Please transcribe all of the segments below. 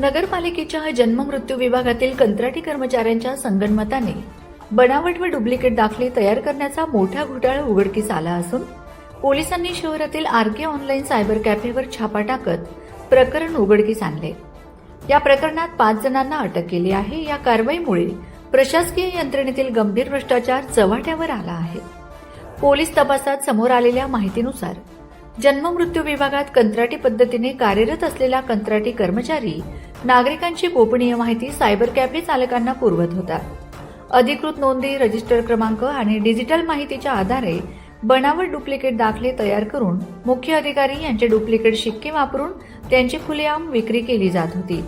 नगरपालिकेच्या जन्म मृत्यू विभागातील कंत्राटी कर्मचाऱ्यांच्या संगनमताने बनावट व डुप्लिकेट दाखले तयार करण्याचा मोठा घोटाळा उघडकीस आला असून पोलिसांनी शहरातील आरके ऑनलाईन सायबर कॅफेवर छापा टाकत प्रकरण उघडकीस आणले। या प्रकरणात 5 जणांना अटक केली आहे। या कारवाईमुळे प्रशासकीय यंत्रणेतील गंभीर भ्रष्टाचार चव्हाट्यावर आला आहे। पोलीस तपासात समोर आलेल्या माहितीनुसार जन्म मृत्यू विभागात कंत्राटी पद्धतीने कार्यरत असलेला कंत्राटी कर्मचारी नागरिकांची गोपनीय माहिती सायबर कॅफे चालकांना पुरवत होता। अधिकृत नोंदी, रजिस्टर क्रमांक आणि डिजिटल माहितीच्या आधारे बनावट डुप्लिकेट दाखले तयार करून मुख्य अधिकारी यांचे डुप्लिकेट शिक्के वापरून त्यांची खुलेआम विक्री केली जात होती।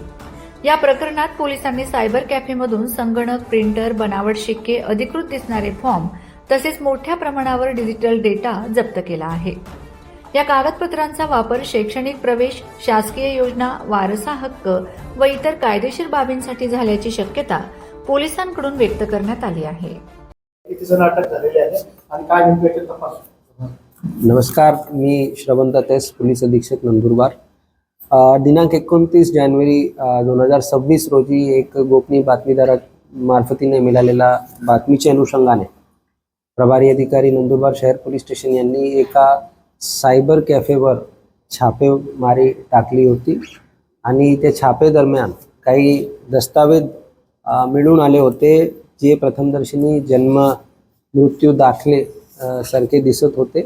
या प्रकरणात पोलिसांनी सायबर कॅफेमधून संगणक, प्रिंटर, बनावट शिक्के, अधिकृत दिसणारे फॉर्म तसेच मोठ्या प्रमाणावर डिजिटल डेटा जप्त केला आहे। या कागदपत्रांचा वापर शैक्षणिक प्रवेश, शासकीय योजना, वारसा हक्क व इतर कायदेशीर बाबींसाठी झाल्याची शक्यता पोलिसांकडून व्यक्त करण्यात आली आहे। किती जण अटक झालेले आहे आणि काय नेमके तपास? नमस्कार, मी श्रवण दत्तेस, पोलीस अधीक्षक नंदुरबार। दिनांक 29 जानेवारी 2026 रोजी एक गोपनीय बातमीदारामार्फतीने मिळालेल्या बातमीच्या अनुषंगाने प्रभारी अधिकारी नंदुरबार शहर पोलीस स्टेशन यांनी एका सायबर कॅफेवर छापेमारी टाकली होती आणि त्या छापे दरम्यान काही दस्तावेज मिळून आले होते जे प्रथमदर्शनी जन्म मृत्यू दाखले सारखे दिसत होते।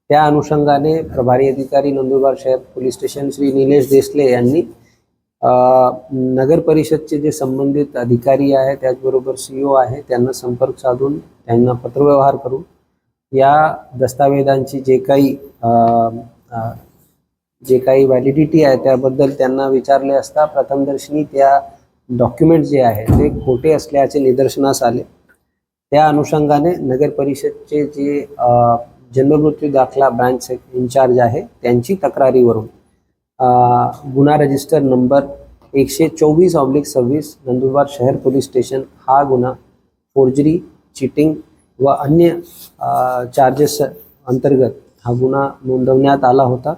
त्या अनुषंगाने प्रभारी अधिकारी नंदुरबार शहर पोलीस स्टेशन श्री निलेश देसले यांनी नगर परिषदचे जे संबंधित अधिकारी आहे त्याचबरोबर सीईओ आहे त्यांना संपर्क साधून त्यांना पत्रव्यवहार करून या दस्तावेजांची जे काही व्हॅलिडिटी आहे त्याबद्दल त्यांना विचारले असता प्रथमदर्शनी त्या डॉक्युमेंट जे आहे ते खोटे असल्याचे निदर्शनास आले। त्या अनुषंगाने नगर परिषदचे जे जन्ममृत्यू दाखला ब्रांच इन्चार्ज आहे त्यांची तक्रारीवरून गुन्हा रजिस्टर नंबर 124/26 नंदुरबार शहर पोलीस स्टेशन हा गुन्हा फोर्जरी, चीटिंग व अन्य चार्जेस अंतर्गत हा गुन्हा नोंदवण्यात आला होता।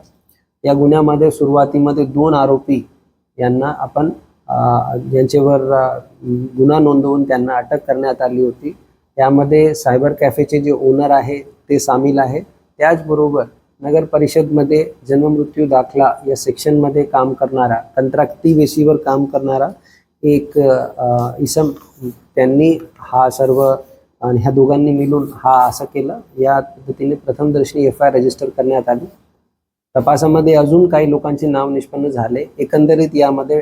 या गुन्ह्यामध्ये सुरुवातीमध्ये 2 आरोपी यांना आपण यांच्यावर गुन्हा नोंदवून त्यांना अटक करण्यात आली होती। यामध्ये सायबर कॅफेचे जे ओनर आहे ते सामील आहे। त्याचबरोबर नगर परिषदमध्ये जन्ममृत्यू दाखला या सेक्शनमध्ये काम करणारा, कंत्राटी बेसीवर काम करणारा एक इसम त्यांनी हा सर्व आणि ह्या दोघांनी मिळून हा असं केलं। या पद्धतीने प्रथमदर्शनी FIR रजिस्टर करण्यात आली। तपासामध्ये अजून काही लोकांचे नाव निष्पन्न झाले। एकंदरीत यामध्ये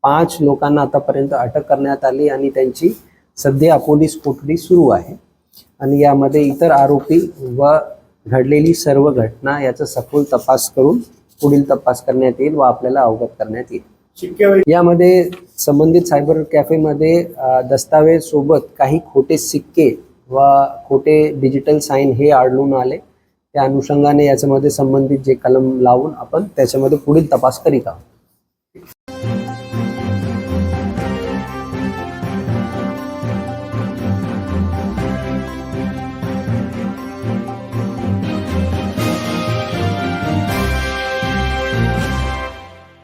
5 लोकांना आतापर्यंत अटक करण्यात आली आणि त्यांची सध्या पोलीस कोठडी सुरू आहे आणि यामध्ये इतर आरोपी व घडलेली सर्व घटना याचा सखोल तपास करून पुढील तपास करण्यात येईल व आपल्याला अवगत करण्यात येईल। यामध्ये संबंधित सायबर कॅफेमध्ये दस्तावेज सोबत काही खोटे सिक्के व खोटे डिजिटल साइन हे आढळून आले। त्या अनुषंगाने याच्यामध्ये संबंधित जे कलम लावून आपण त्याच्यामध्ये पुढील तपास करीत आहोत।